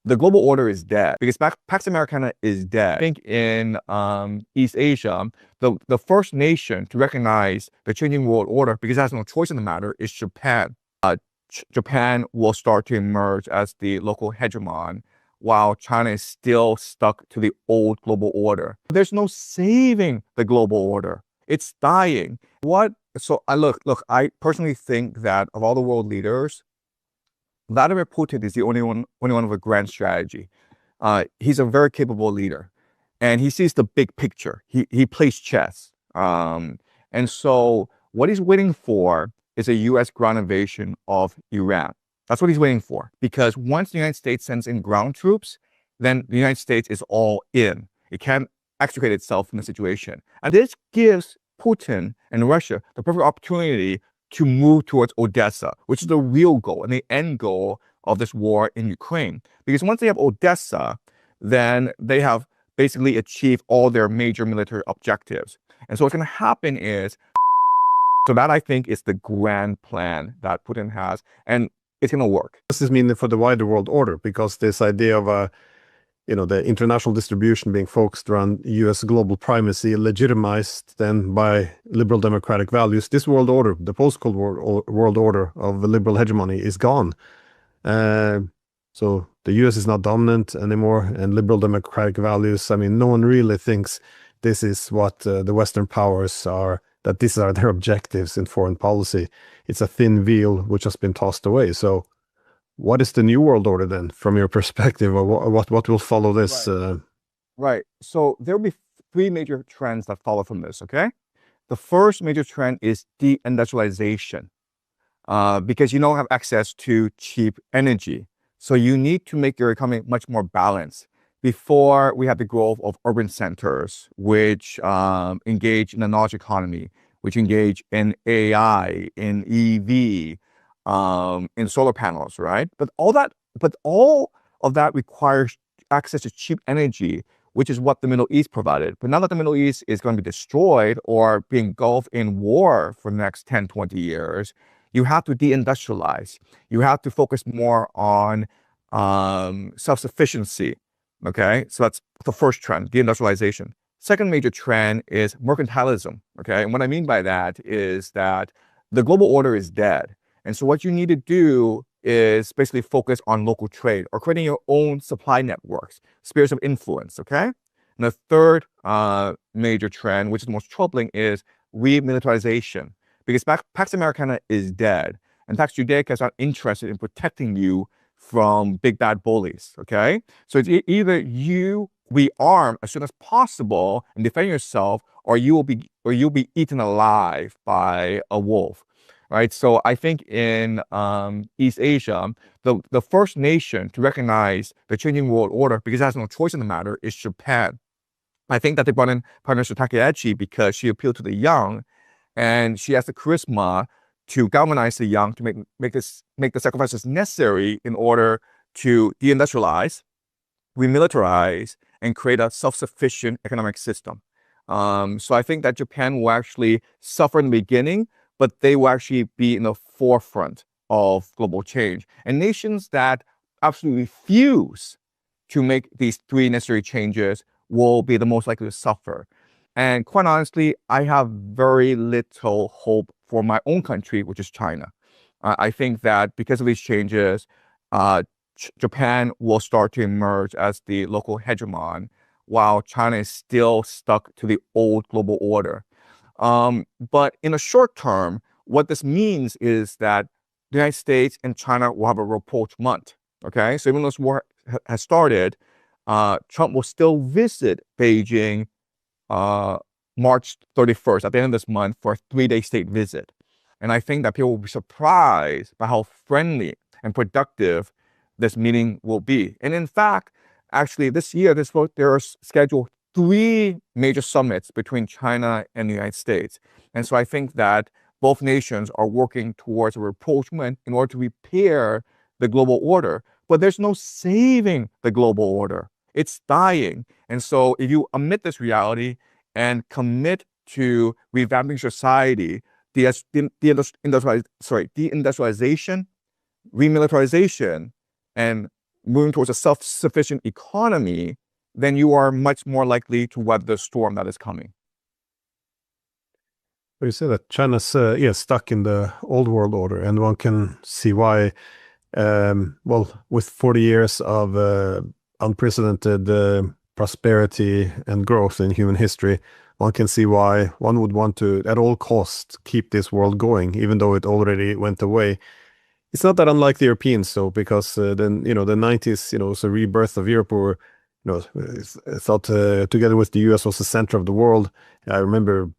the global order is dead because Pax Americana is dead. I think in East Asia, the first nation to recognize the changing world order, because it has no choice in the matter, is Japan. Japan will start to emerge as the local hegemon, while China is still stuck to the old global order. There's no saving the global order. It's dying. So I personally think that of all the world leaders, Vladimir Putin is the only one with a grand strategy. He's a very capable leader, and he sees the big picture. He plays chess. And so what he's waiting for is a U.S. ground invasion of Iran. That's what he's waiting for. Because once the United States sends in ground troops, then the United States is all in. It can't extricate itself from the situation. And this gives Putin and Russia the perfect opportunity to move towards Odessa, which is the real goal and the end goal of this war in Ukraine. Because once they have Odessa, then they have basically achieved all their major military objectives. And so what's going to happen is, so that I think is the grand plan that Putin has, and it's going to work. What does this mean for the wider world order? Because this idea of the international distribution being focused around U.S. global primacy, legitimized then by liberal democratic values, this world order, the post-Cold War world order of liberal hegemony, is gone. So the U.S. is not dominant anymore, and liberal democratic values, I mean, no one really thinks this is what the Western powers are, that these are their objectives in foreign policy. It's a thin veil which has been tossed away. So what is the new world order then, from your perspective, or what will follow this? Right. So there will be three major trends that follow from this, okay? The first major trend is deindustrialization, because you don't have access to cheap energy. So you need to make your economy much more balanced. Before, we had the growth of urban centers, which engage in the knowledge economy, which engage in AI, in EV, in solar panels, right? But all of that requires access to cheap energy, which is what the Middle East provided. But now that the Middle East is going to be destroyed or be engulfed in war for the next 10, 20 years, you have to deindustrialize. You have to focus more on self-sufficiency. Okay, so that's the first trend, deindustrialization. Second major trend is mercantilism. Okay, and what I mean by that is that the global order is dead. And so what you need to do is basically focus on local trade or creating your own supply networks, spheres of influence. Okay, and the third major trend, which is the most troubling, is remilitarization. Because Pax Americana is dead, and Pax Judaica is not interested in protecting you from big bad bullies, okay? So it's either you rearm as soon as possible and defend yourself, or you'll be eaten alive by a wolf, right? So I think in East Asia, the first nation to recognize the changing world order, because it has no choice in the matter, is Japan. I think that they brought in Prime Minister Takaichi because she appealed to the young, and she has the charisma to galvanize the young to make the sacrifices necessary in order to deindustrialize, remilitarize, and create a self-sufficient economic system. So I think that Japan will actually suffer in the beginning, but they will actually be in the forefront of global change. And nations that absolutely refuse to make these three necessary changes will be the most likely to suffer. And quite honestly, I have very little hope for my own country, which is China. I think that because of these changes, Japan will start to emerge as the local hegemon, while China is still stuck to the old global order. But in the short term, what this means is that the United States and China will have a rapprochement. Okay, so even though this war has started, Trump will still visit Beijing March 31st, at the end of this month, for a 3-day state visit. And I think that people will be surprised by how friendly and productive this meeting will be. And in fact, actually this year, there are scheduled 3 major summits between China and the United States. And so I think that both nations are working towards a rapprochement in order to repair the global order. But there's no saving the global order. It's dying. And so if you omit this reality and commit to revamping society, deindustrialization, remilitarization, and moving towards a self-sufficient economy, then you are much more likely to weather the storm that is coming. You say that China's stuck in the old world order, and one can see why. With 40 years of unprecedented prosperity and growth in human history, one can see why one would want to, at all costs, keep this world going, even though it already went away. It's not that unlike the Europeans, though, because then the 90s, was a rebirth of Europe, or thought together with the US was the center of the world. I remember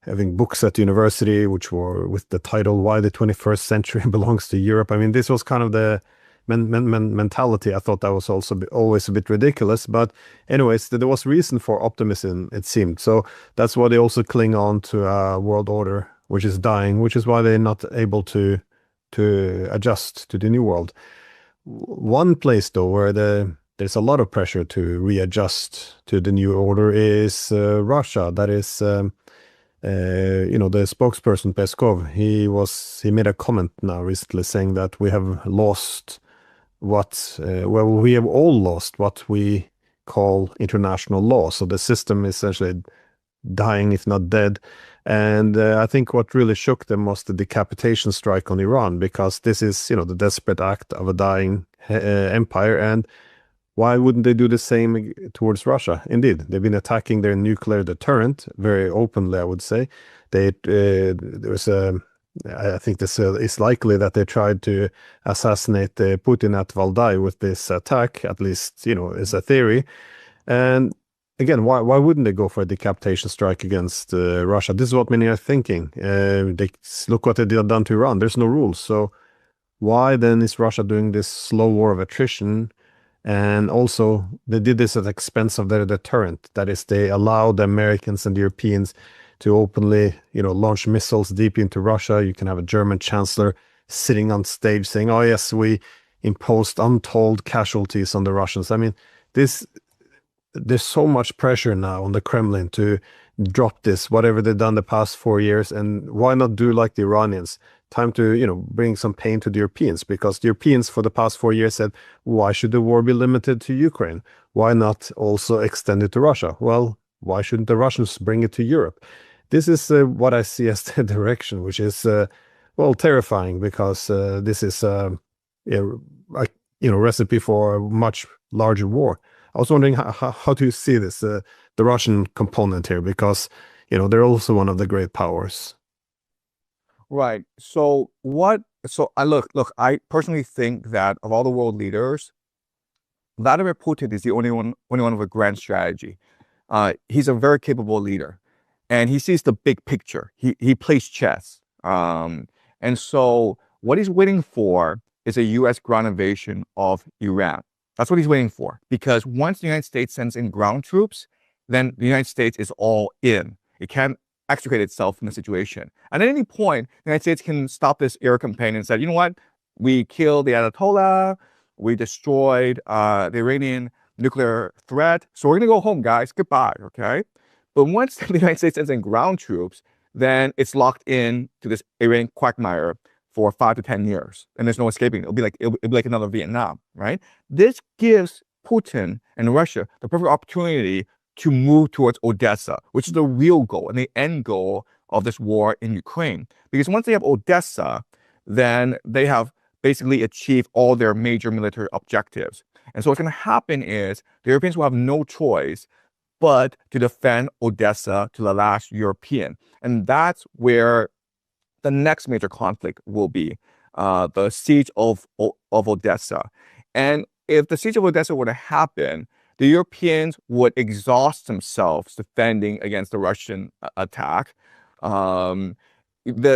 having books at university which were with the title "Why the 21st Century Belongs to Europe." I mean, this was kind of the mentality. I thought that was also always a bit ridiculous, but anyways, there was reason for optimism, it seemed. So that's why they also cling on to a world order which is dying, which is why they're not able to adjust to the new world. One place, though, where there's a lot of pressure to readjust to the new order is Russia. That is, the spokesperson Peskov. He made a comment now recently saying that we have lost we have all lost what we call international law. So the system is essentially dying, if not dead. And I think what really shook them was the decapitation strike on Iran, because this is, the desperate act of a dying empire. And why wouldn't they do the same towards Russia? Indeed, they've been attacking their nuclear deterrent very openly, I would say. I think this is likely that they tried to assassinate Putin at Valdai with this attack, at least, is a theory. And again, why wouldn't they go for a decapitation strike against Russia? This is what many are thinking. They look what they done to Iran. There's no rules. So why then is Russia doing this slow war of attrition? And also, they did this at the expense of their deterrent. That is, they allowed the Americans and the Europeans to openly, launch missiles deep into Russia. You can have a German chancellor sitting on stage saying, "Oh yes, we imposed untold casualties on the Russians." I mean, there's so much pressure now on the Kremlin to drop this, whatever they've done the past 4 years, and why not do like the Iranians? Time to, bring some pain to the Europeans, because the Europeans for the past 4 years said, why should the war be limited to Ukraine? Why not also extend it to Russia? Well, why shouldn't the Russians bring it to Europe? This is what I see as the direction, which is, terrifying, because this is a recipe for a much larger war. I was wondering, how do you see this, the Russian component here? Because, they're also one of the great powers. Right. So I personally think that of all the world leaders, Vladimir Putin is the only one with a grand strategy. He's a very capable leader, and he sees the big picture. He plays chess. And so what he's waiting for is a U.S. ground invasion of Iran. That's what he's waiting for, because once the United States sends in ground troops, then the United States is all in. It can't extricate itself from the situation. And at any point, the United States can stop this air campaign and say, you know what? We killed the Ayatollah. We destroyed the Iranian nuclear threat. So we're going to go home, guys. Goodbye, okay? But once the United States sends in ground troops, then it's locked in to this Iranian quagmire for 5 to 10 years. And there's no escaping. It'll be like another Vietnam, right? This gives Putin and Russia the perfect opportunity to move towards Odessa, which is the real goal and the end goal of this war in Ukraine. Because once they have Odessa, then they have basically achieved all their major military objectives. And so what's going to happen is the Europeans will have no choice but to defend Odessa to the last European. And that's where the next major conflict will be, the siege of Odessa. And if the siege of Odessa were to happen, the Europeans would exhaust themselves defending against the Russian attack. The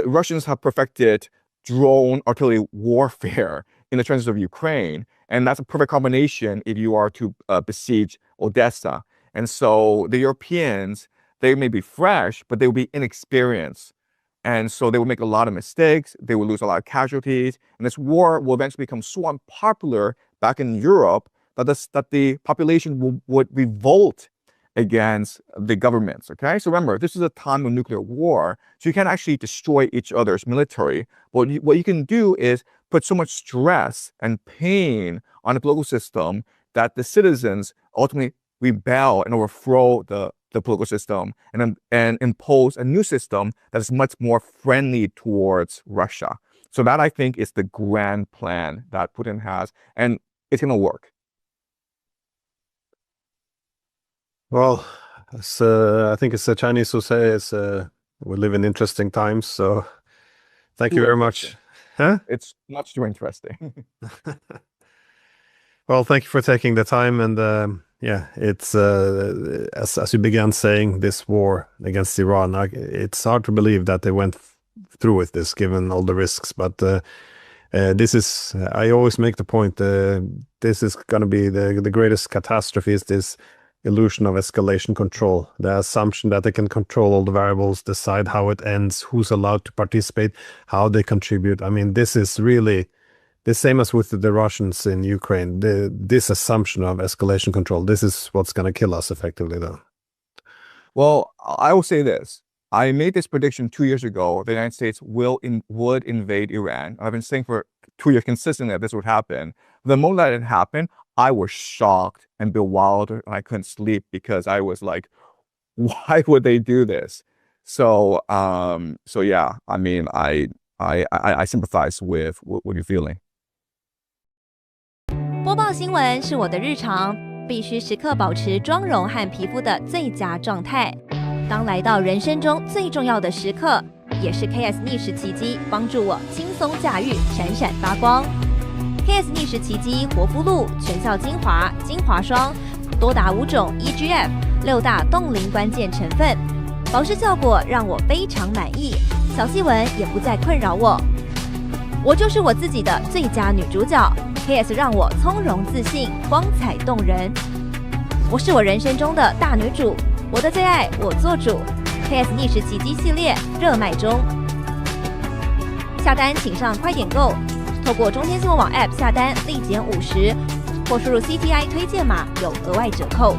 Russians have perfected drone artillery warfare in the trenches of Ukraine, and that's a perfect combination if you are to besiege Odessa. And so the Europeans, they may be fresh, but they will be inexperienced. And so they will make a lot of mistakes. They will lose a lot of casualties. And this war will eventually become so unpopular back in Europe that the population would revolt against the governments, okay? So remember, this is a time of nuclear war, so you can't actually destroy each other's military. But what you can do is put so much stress and pain on the political system that the citizens ultimately rebel and overthrow the political system and impose a new system that is much more friendly towards Russia. So that, I think, is the grand plan that Putin has, and it's going to work. Well, I think it's the Chinese who say we live in interesting times. So thank you very much. Huh? It's much too interesting. Well, thank you for taking the time. And yeah, it's as you began saying, this war against Iran, it's hard to believe that they went through with this, given all the risks. But this is, I always make the point, this is going to be the greatest catastrophe, is this illusion of escalation control, the assumption that they can control all the variables, decide how it ends, who's allowed to participate, how they contribute. I mean, this is really the same as with the Russians in Ukraine. This assumption of escalation control, this is what's going to kill us effectively, though. Well, I will say this. I made this prediction 2 years ago. The United States would invade Iran. I've been saying for 2 years consistently that this would happen. The moment that it happened, I was shocked and bewildered, and I couldn't sleep because I was like, why would they do this? So yeah, I mean, I sympathize with what you're feeling. 播报新闻是我的日常，必须时刻保持妆容和皮肤的最佳状态。当来到人生中最重要的时刻，也是 KS 逆时奇迹帮助我轻松驾驭，闪闪发光。KS 逆时奇迹活肤露全效精华、精华霜，多达5种 EGF 6大冻龄关键成分，保湿效果让我非常满意，小细纹也不再困扰我。我就是我自己的最佳女主角 ，KS 让我从容自信，光彩动人。我是我人生中的大女主，我的最爱我做主。KS 逆时奇迹系列热卖中，下单请上快点购。透过中天新闻网 App 下单立减50，或输入 CTI 推荐码有额外折扣。